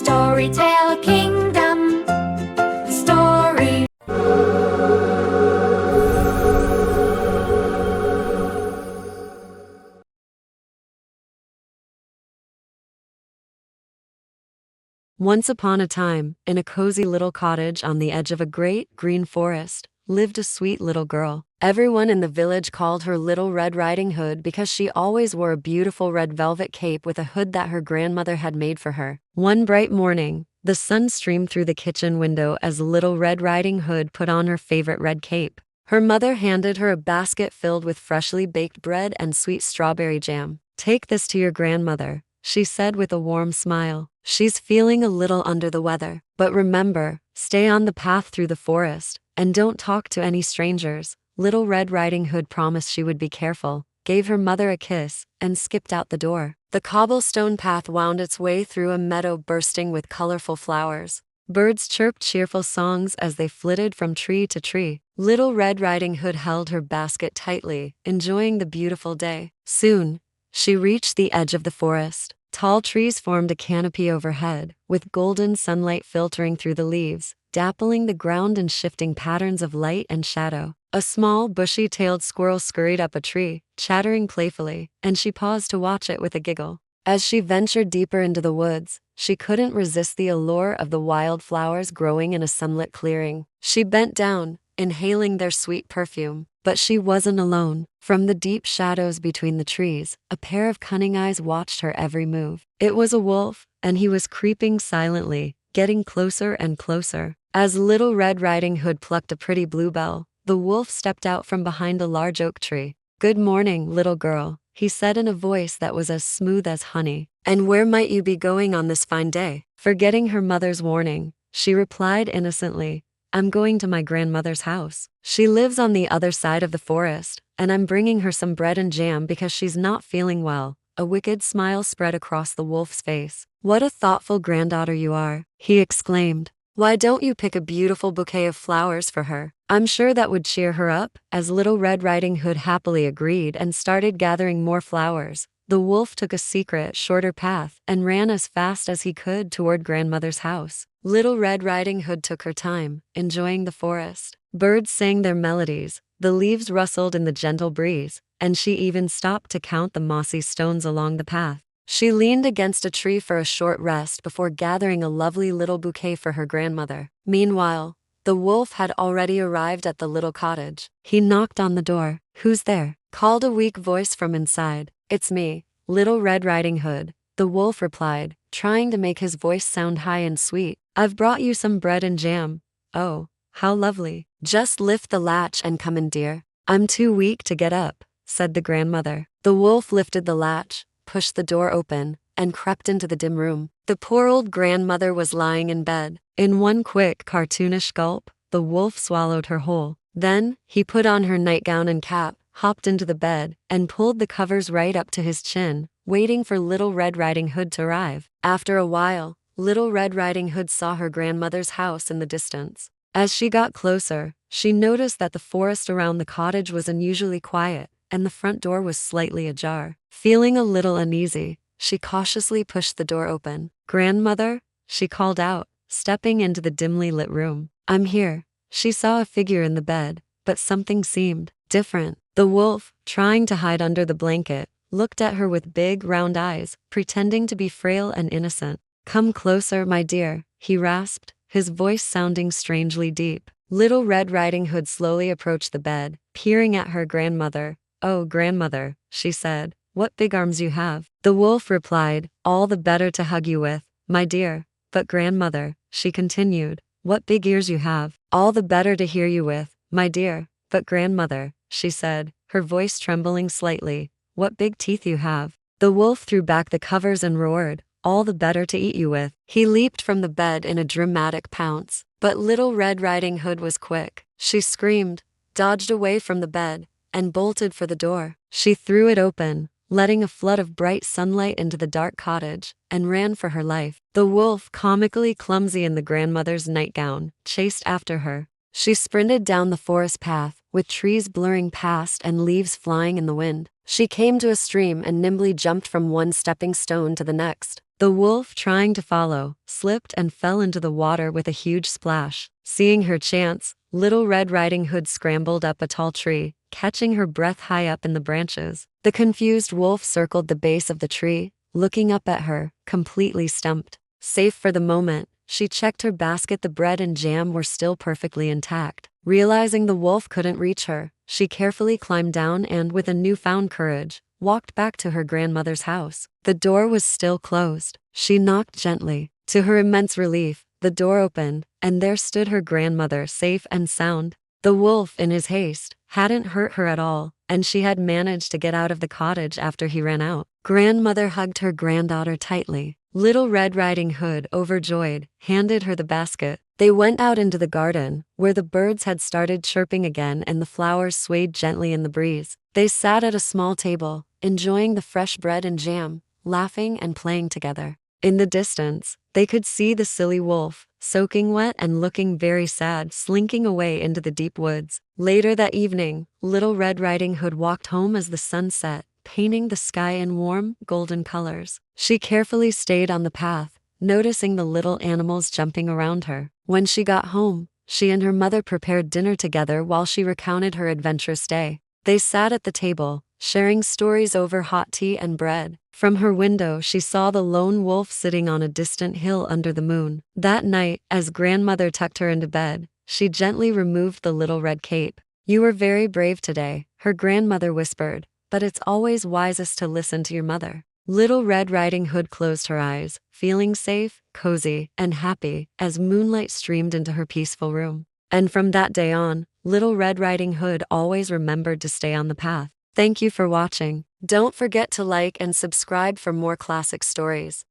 Storytale Kingdom. Story. Once upon a time, in a cozy little cottage on the edge of a great, green forest, lived a sweet little girl. Everyone in the village called her Little Red Riding Hood because she always wore a beautiful red velvet cape with a hood that her grandmother had made for her. One bright morning, the sun streamed through the kitchen window as Little Red Riding Hood put on her favorite red cape. Her mother handed her a basket filled with freshly baked bread and sweet strawberry jam. "Take this to your grandmother," she said with a warm smile. "She's feeling a little under the weather. But remember, stay on the path through the forest, and don't talk to any strangers." Little Red Riding Hood promised she would be careful, gave her mother a kiss, and skipped out the door. The cobblestone path wound its way through a meadow bursting with colorful flowers. Birds chirped cheerful songs as they flitted from tree to tree. Little Red Riding Hood held her basket tightly, enjoying the beautiful day. Soon, she reached the edge of the forest. Tall trees formed a canopy overhead, with golden sunlight filtering through the leaves, dappling the ground in shifting patterns of light and shadow. A small, bushy-tailed squirrel scurried up a tree, chattering playfully, and she paused to watch it with a giggle. As she ventured deeper into the woods, she couldn't resist the allure of the wild flowers growing in a sunlit clearing. She bent down, inhaling their sweet perfume. But she wasn't alone. From the deep shadows between the trees, a pair of cunning eyes watched her every move. It was a wolf, and he was creeping silently, getting closer and closer. As Little Red Riding Hood plucked a pretty bluebell, the wolf stepped out from behind a large oak tree. "Good morning, little girl," he said in a voice that was as smooth as honey. "And where might you be going on this fine day?" Forgetting her mother's warning, she replied innocently, "I'm going to my grandmother's house. She lives on the other side of the forest, and I'm bringing her some bread and jam because she's not feeling well." A wicked smile spread across the wolf's face. "What a thoughtful granddaughter you are," he exclaimed. "Why don't you pick a beautiful bouquet of flowers for her? I'm sure that would cheer her up." As Little Red Riding Hood happily agreed and started gathering more flowers, the wolf took a secret, shorter path and ran as fast as he could toward grandmother's house. Little Red Riding Hood took her time, enjoying the forest. Birds sang their melodies, the leaves rustled in the gentle breeze, and she even stopped to count the mossy stones along the path. She leaned against a tree for a short rest before gathering a lovely little bouquet for her grandmother. Meanwhile, the wolf had already arrived at the little cottage. He knocked on the door. "Who's there?" called a weak voice from inside. "It's me, Little Red Riding Hood," the wolf replied, trying to make his voice sound high and sweet. "I've brought you some bread and jam." "Oh, how lovely. Just lift the latch and come in, dear." "I'm too weak to get up," said the grandmother. The wolf lifted the latch, pushed the door open, and crept into the dim room. The poor old grandmother was lying in bed. In one quick, cartoonish gulp, the wolf swallowed her whole. Then, he put on her nightgown and cap, hopped into the bed, and pulled the covers right up to his chin, waiting for Little Red Riding Hood to arrive. After a while, Little Red Riding Hood saw her grandmother's house in the distance. As she got closer, she noticed that the forest around the cottage was unusually quiet, and the front door was slightly ajar. Feeling a little uneasy, she cautiously pushed the door open. "Grandmother," she called out, stepping into the dimly lit room. "I'm here." She saw a figure in the bed, but something seemed different. The wolf, trying to hide under the blanket, looked at her with big, round eyes, pretending to be frail and innocent. "Come closer, my dear," he rasped, his voice sounding strangely deep. Little Red Riding Hood slowly approached the bed, peering at her grandmother. "Oh, grandmother," she said, "what big arms you have." The wolf replied, "All the better to hug you with, my dear." "But grandmother," she continued, "what big ears you have." "All the better to hear you with, my dear." "But grandmother," she said, her voice trembling slightly, "what big teeth you have." The wolf threw back the covers and roared, "All the better to eat you with." He leaped from the bed in a dramatic pounce. But Little Red Riding Hood was quick. She screamed, dodged away from the bed, and bolted for the door. She threw it open, letting a flood of bright sunlight into the dark cottage, and ran for her life. The wolf, comically clumsy in the grandmother's nightgown, chased after her. She sprinted down the forest path, with trees blurring past and leaves flying in the wind. She came to a stream and nimbly jumped from one stepping stone to the next. The wolf, trying to follow, slipped and fell into the water with a huge splash. Seeing her chance, Little Red Riding Hood scrambled up a tall tree, catching her breath high up in the branches. The confused wolf circled the base of the tree, looking up at her, completely stumped. Safe for the moment, she checked her basket. The bread and jam were still perfectly intact. Realizing the wolf couldn't reach her, she carefully climbed down and, with a newfound courage, walked back to her grandmother's house. The door was still closed. She knocked gently. To her immense relief, the door opened, and there stood her grandmother, safe and sound. The wolf, in his haste, hadn't hurt her at all, and she had managed to get out of the cottage after he ran out. Grandmother hugged her granddaughter tightly. Little Red Riding Hood, overjoyed, handed her the basket. They went out into the garden, where the birds had started chirping again and the flowers swayed gently in the breeze. They sat at a small table, enjoying the fresh bread and jam, laughing and playing together. In the distance, they could see the silly wolf, soaking wet and looking very sad, slinking away into the deep woods. Later that evening, Little Red Riding Hood walked home as the sun set, painting the sky in warm, golden colors. She carefully stayed on the path, noticing the little animals jumping around her. When she got home, she and her mother prepared dinner together while she recounted her adventurous day. They sat at the table, sharing stories over hot tea and bread. From her window, she saw the lone wolf sitting on a distant hill under the moon. That night, as grandmother tucked her into bed, she gently removed the little red cape. "You were very brave today," her grandmother whispered, "but it's always wisest to listen to your mother." Little Red Riding Hood closed her eyes, feeling safe, cozy, and happy as moonlight streamed into her peaceful room. And from that day on, Little Red Riding Hood always remembered to stay on the path. Thank you for watching. Don't forget to like and subscribe for more classic stories.